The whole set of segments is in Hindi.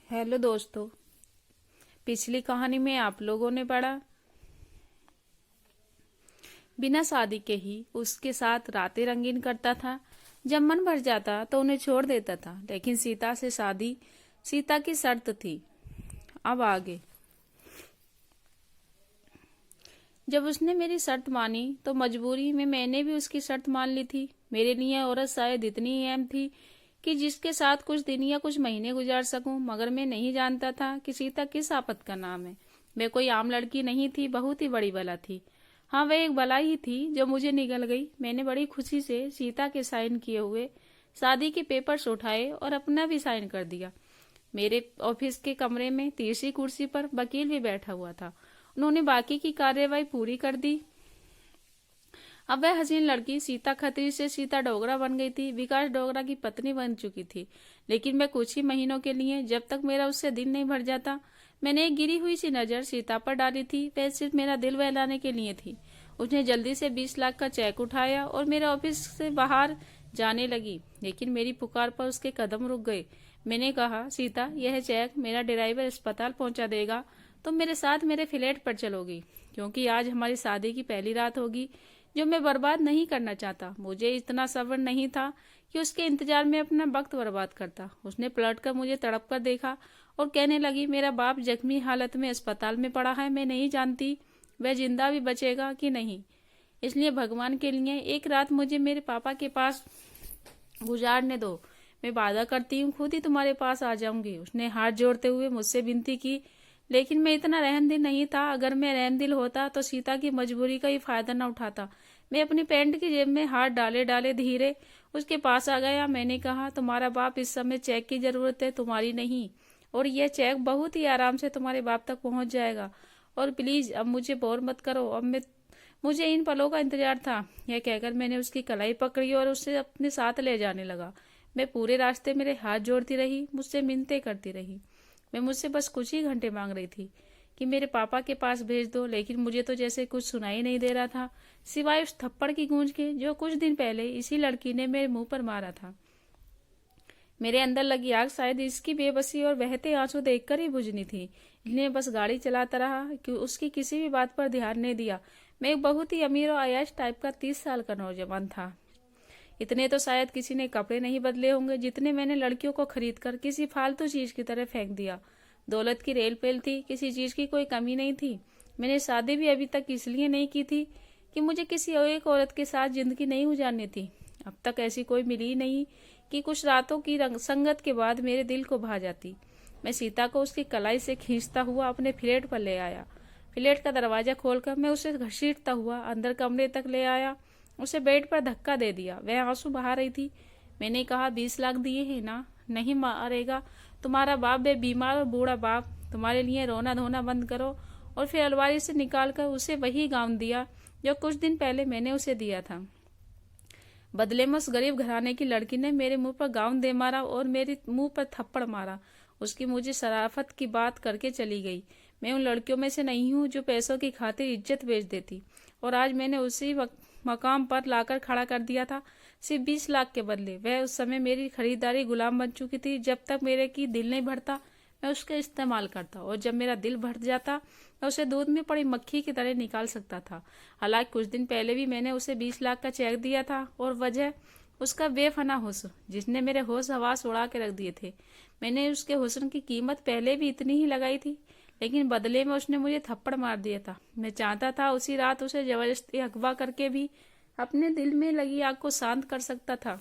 हेलो दोस्तों। पिछली कहानी में आप लोगों ने पढ़ा बिना शादी के ही उसके साथ रातें रंगीन करता था। जब मन भर जाता तो उन्हें छोड़ देता था, लेकिन सीता से शादी सीता की शर्त थी। अब आगे जब उसने मेरी शर्त मानी तो मजबूरी में मैंने भी उसकी शर्त मान ली थी। मेरे लिए औरत शायद इतनी ही अहम थी कि जिसके साथ कुछ दिन या कुछ महीने गुजार सकूं, मगर मैं नहीं जानता था कि सीता किस आफत का नाम है। मैं कोई आम लड़की नहीं थी, बहुत ही बड़ी बला थी। हाँ, वह एक बला ही थी जो मुझे निगल गई। मैंने बड़ी खुशी से सीता के साइन किए हुए शादी के पेपर्स उठाए और अपना भी साइन कर दिया। मेरे ऑफिस के कमरे में तीसरी कुर्सी पर वकील भी बैठा हुआ था। उन्होंने बाकी की कार्यवाही पूरी कर दी। अब वह हसीन लड़की सीता खत्री से सीता डोगरा बन गई थी। विकास डोगरा की पत्नी बन चुकी थी। लेकिन मैं कुछ ही महीनों के लिए, जब तक मेरा उससे दिल नहीं भर जाता, मैंने एक गिरी हुई सी नजर सीता पर डाली थी। वह सिर्फ मेरा दिल बहलाने के लिए थी। उसने जल्दी से 20 लाख का चेक उठाया और मेरे ऑफिस से बाहर जाने लगी, लेकिन मेरी पुकार पर उसके कदम रुक गए। मैंने कहा, सीता, यह चेक मेरा ड्राइवर अस्पताल पहुंचा देगा। तुम मेरे साथ मेरे फ्लैट पर चलोगी, क्योंकि आज हमारी शादी की पहली रात होगी जो मैं बर्बाद नहीं करना चाहता। मुझे इतना सब्र नहीं था कि उसके इंतजार में अपना वक्त बर्बाद करता। उसने पलटकर मुझे तड़प कर देखा और कहने लगी, मेरा बाप जख्मी हालत में अस्पताल में पड़ा है। मैं नहीं जानती वह जिंदा भी बचेगा कि नहीं, इसलिए भगवान के लिए एक रात मुझे मेरे पापा के पास गुजारने दो। मैं वादा करती हूँ खुद ही तुम्हारे पास आ जाऊंगी। उसने हाथ जोड़ते हुए मुझसे विनती की, लेकिन मैं इतना रहमदिल नहीं था। अगर मैं रहमदिल होता तो सीता की मजबूरी का ही फायदा न उठाता। मैं अपनी पैंट की जेब में हाथ डाले डाले धीरे उसके पास आ गया। मैंने कहा, तुम्हारा बाप इस समय चेक की जरूरत है, तुम्हारी नहीं, और यह चेक बहुत ही आराम से तुम्हारे बाप तक पहुंच जाएगा। और प्लीज अब मुझे बोर मत करो। अब मुझे इन पलों का इंतजार था। यह कहकर मैंने उसकी कलाई पकड़ी और उससे अपने साथ ले जाने लगा। मैं पूरे रास्ते मेरे हाथ जोड़ती रही, मुझसे मिन्नतें करती रही। मैं मुझसे बस कुछ ही घंटे मांग रही थी कि मेरे पापा के पास भेज दो, लेकिन मुझे तो जैसे कुछ सुनाई नहीं दे रहा था, सिवाय उस थप्पड़ की गूंज के जो कुछ दिन पहले इसी लड़की ने मेरे मुंह पर मारा था। मेरे अंदर लगी आग शायद इसकी बेबसी और बहते आंसू देखकर ही बुझनी थी, इसलिए बस गाड़ी चलाता रहा कि उसकी किसी भी बात पर ध्यान नहीं दिया। मैं एक बहुत ही अमीर और अय्याश टाइप का 30 साल का नौजवान था। इतने तो शायद किसी ने कपड़े नहीं बदले होंगे जितने मैंने लड़कियों को खरीदकर किसी फालतू चीज की तरह फेंक दिया। दौलत की रेल पेल थी, किसी चीज की कोई कमी नहीं थी। मैंने शादी भी अभी तक इसलिए नहीं की थी कि मुझे किसी और एक औरत के साथ जिंदगी नहीं गुजारनी थी। अब तक ऐसी कोई मिली नहीं कि कुछ रातों की संगत के बाद मेरे दिल को भा जाती। मैं सीता को उसकी कलाई से खींचता हुआ अपने फ्लैट पर ले आया। फ्लैट का दरवाजा खोलकर मैं उसे घसीटता हुआ अंदर कमरे तक ले आया। उसे बेड पर धक्का दे दिया। वह आंसू बहा रही थी। मैंने कहा, 20 लाख दिए हैं ना? नहीं मारेगा तुम्हारा बाप, बे बीमार और बूढ़ा बाप। तुम्हारे लिए रोना धोना बंद करो। और फिर अलमारी से निकालकर उसे वही गाउन दिया जो कुछ दिन पहले मैंने उसे दिया था। बदले में उस गरीब घराने की लड़की ने मेरे मुंह पर गाउन दे मारा और मेरे मुंह पर थप्पड़ मारा। उसकी मुझे शराफत की बात करके चली गई। मैं उन लड़कियों में से नहीं हूँ जो पैसों की खातिर इज्जत बेच देती, और आज मैंने उसी मकाम पर लाकर खड़ा कर दिया था, सिर्फ 20 लाख के बदले। वह उस समय मेरी खरीदारी गुलाम बन चुकी थी। जब तक मेरे की दिल नहीं भरता मैं उसका इस्तेमाल करता, और जब मेरा दिल भर जाता मैं उसे दूध में पड़ी मक्खी की तरह निकाल सकता था। हालांकि कुछ दिन पहले भी मैंने उसे 20 लाख का चेक दिया था, और वजह उसका बेफना हुस्न जिसने मेरे होश हवास उड़ा के रख दिए थे। मैंने उसके हुस्न की कीमत पहले भी इतनी ही लगाई थी, लेकिन बदले में उसने मुझे थप्पड़ मार दिया था। मैं चाहता था उसी रात उसे जबरदस्ती अगवा करके भी अपने दिल में लगी आग को शांत कर सकता था,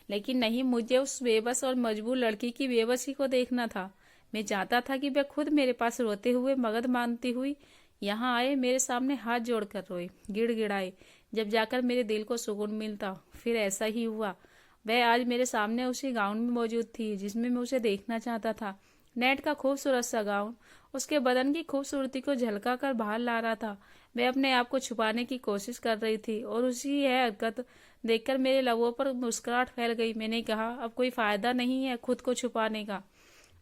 लेकिन नहीं, मुझे उस बेबस और मजबूर लड़की की बेबसी को देखना था। मैं चाहता था कि वह खुद मेरे पास रोते हुए मगध मानती हुई यहाँ आए, मेरे सामने हाथ जोड़कर रोए, गिड़गिड़ाए, जब जाकर मेरे दिल को सुकून मिलता। फिर ऐसा ही हुआ। वह आज मेरे सामने उसी गाउन में मौजूद थी जिसमें मैं उसे देखना चाहता था। नेट का खूबसूरत सा गाउन उसके बदन की खूबसूरती को झलका कर बाहर ला रहा था। मैं अपने आप को छुपाने की कोशिश कर रही थी, और उसी यह हरकत देखकर मेरे लबों पर मुस्कुराहट फैल गई। मैंने कहा, अब कोई फायदा नहीं है खुद को छुपाने का।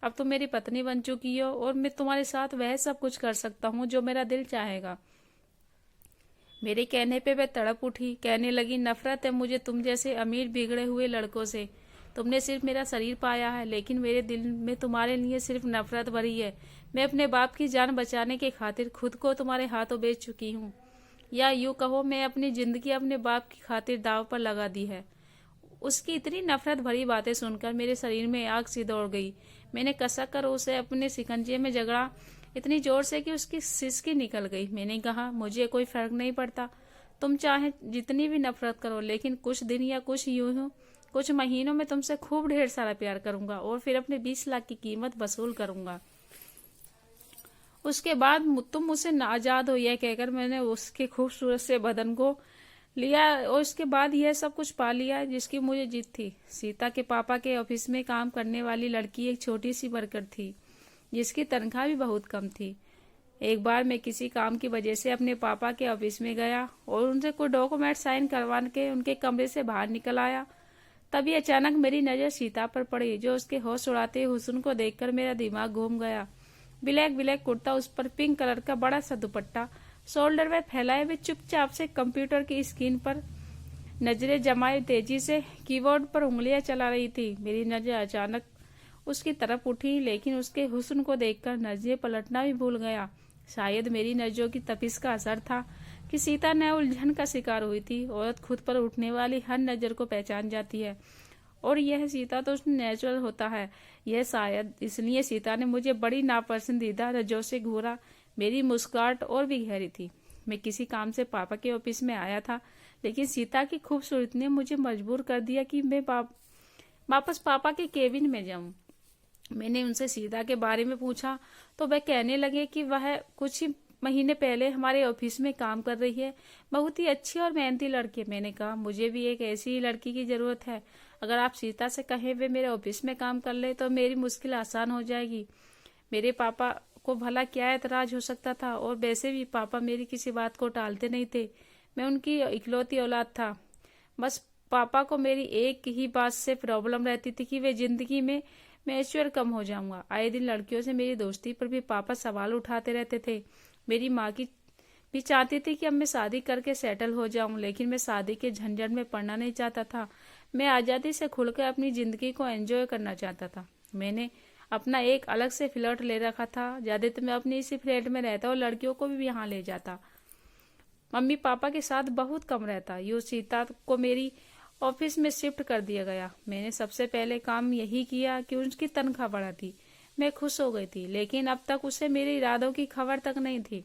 अब तुम मेरी पत्नी बन चुकी हो, और मैं तुम्हारे साथ वह सब कुछ कर सकता हूँ जो मेरा दिल चाहेगा। मेरे कहने पे वह तड़प उठी, कहने लगी, नफरत है मुझे तुम जैसे अमीर बिगड़े हुए लड़कों से। तुमने सिर्फ मेरा शरीर पाया है, लेकिन मेरे दिल में तुम्हारे लिए सिर्फ नफरत भरी है। मैं अपने बाप की जान बचाने के खातिर खुद को तुम्हारे हाथों बेच चुकी हूँ, या यूं कहो मैं अपनी जिंदगी अपने बाप की खातिर दांव पर लगा दी है। उसकी इतनी नफरत भरी बातें सुनकर मेरे शरीर में आग सी दौड़ गई। मैंने कसक कर उसे अपने शिकंजे में जकड़ा, इतनी जोर से कि उसकी सिसकी निकल गई। मैंने कहा, मुझे कोई फर्क नहीं पड़ता, तुम चाहे जितनी भी नफरत करो, लेकिन कुछ दिन या कुछ महीनों में तुमसे खूब ढेर सारा प्यार करूंगा और फिर अपने 20 लाख की कीमत वसूल करूंगा। उसके बाद तुम मुझसे आजाद हो, यह कहकर मैंने उसके खूबसूरत से बदन को लिया और उसके बाद यह सब कुछ पा लिया जिसकी मुझे जीत थी। सीता के पापा के ऑफिस में काम करने वाली लड़की एक छोटी सी वर्कर थी जिसकी तनख्वाह भी बहुत कम थी। एक बार मैं किसी काम की वजह से अपने पापा के ऑफिस में गया और उनसे कोई डॉक्यूमेंट साइन करवा के उनके कमरे से बाहर निकल आया। तभी अचानक मेरी नजर सीता पर पड़ी, जो उसके होश उड़ाते हुस्न को देखकर मेरा दिमाग घूम गया। ब्लैक कुर्ता, उस पर पिंक कलर का बड़ा सा दुपट्टा, शोल्डर में फैलाए हुए चुपचाप से कंप्यूटर की स्क्रीन पर नजरें जमाए तेजी से कीबोर्ड पर उंगलियां चला रही थी। मेरी नजर अचानक उसकी तरफ उठी, लेकिन उसके हुस्न को देखकर नजरें पलटना भी भूल गया। शायद मेरी नजरों की तपिश का असर था कि सीता न उलझन का शिकार हुई थी। औरत खुद पर उठने वाली हर नजर को पहचान जाती है, और यह सीता तो नेचुरल होता है। यह शायद इसलिए सीता ने मुझे बड़ी नापसंदीदा नजरों से घूरा। मेरी मुस्कुराहट और भी गहरी थी। मैं किसी काम से पापा के ऑफिस में आया था, लेकिन सीता की खूबसूरती ने मुझे मजबूर कर दिया कि मैं वापस पापा के केबिन में जाऊं। मैंने उनसे सीता के बारे में पूछा तो वह कहने लगे कि वह कुछ ही महीने पहले हमारे ऑफिस में काम कर रही है, बहुत ही अच्छी और मेहनती लड़की। मैंने कहा, मुझे भी एक ऐसी ही लड़की की जरूरत है। अगर आप सीता से कहें वे मेरे ऑफिस में काम कर ले तो मेरी मुश्किल आसान हो जाएगी। मेरे पापा को भला क्या एतराज हो सकता था, और वैसे भी पापा मेरी किसी बात को टालते नहीं थे। मैं उनकी इकलौती औलाद था। बस पापा को मेरी एक ही बात से प्रॉब्लम रहती थी कि वे जिंदगी में मैच्योर कम हो जाऊंगा। आए दिन लड़कियों से मेरी दोस्ती पर भी पापा सवाल उठाते रहते थे। मेरी माँ की भी चाहती थी कि अब मैं शादी करके सेटल हो जाऊं, लेकिन मैं शादी के झंझट में पड़ना नहीं चाहता था। मैं आजादी से खुलकर अपनी जिंदगी को एंजॉय करना चाहता था। मैंने अपना एक अलग से फ्लैट ले रखा था। ज्यादातर मैं अपनी इसी फ्लैट में रहता और लड़कियों को भी यहाँ ले जाता। मम्मी पापा के साथ बहुत कम रहता। यूं सीता को मेरी ऑफिस में शिफ्ट कर दिया गया। मैंने सबसे पहले काम यही किया कि उसकी तनख्वाह बढ़ा दी। मैं खुश हो गई थी, लेकिन अब तक उसे मेरे इरादों की खबर तक नहीं थी।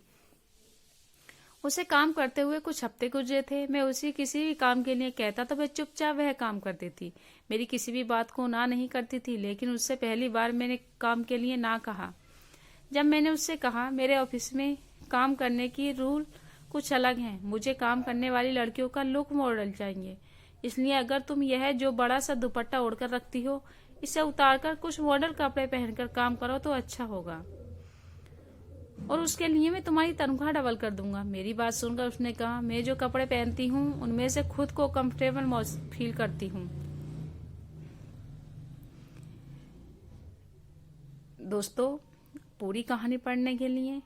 उसे काम करते हुए कुछ हफ्ते गुजरे थे। मैं उसे किसी भी काम के लिए कहता तो वह चुपचाप वह काम कर देती। मेरी किसी भी बात को ना नहीं करती थी, लेकिन उससे पहली बार मैंने काम के लिए ना कहा। जब मैंने उससे कहा, मेरे ऑफिस में काम करने की रूल कुछ अलग हैं। मुझे काम करने वाली लड़कियों का लुक मॉडल चाहिए, इसलिए अगर तुम यह जो बड़ा सा दुपट्टा ओढ़कर रखती हो, इसे उतारकर कुछ मॉडल कपड़े पहनकर काम करो तो अच्छा होगा, और उसके लिए मैं तुम्हारी तनख्वाह डबल कर दूंगा। मेरी बात सुनकर उसने कहा, मैं जो कपड़े पहनती हूँ उनमें से खुद को कंफर्टेबल फील करती हूँ। दोस्तों, पूरी कहानी पढ़ने के लिए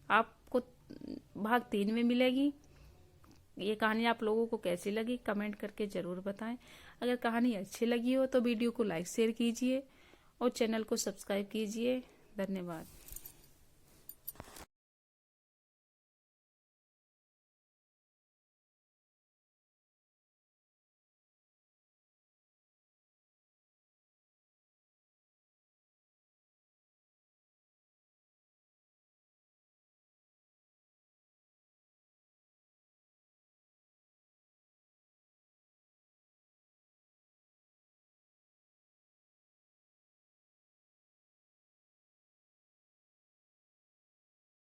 आपको भाग 3 में मिलेगी। ये कहानी आप लोगों को कैसी लगी कमेंट करके जरूर बताएं। अगर कहानी अच्छी लगी हो तो वीडियो को लाइक शेयर कीजिए और चैनल को सब्सक्राइब कीजिए। धन्यवाद।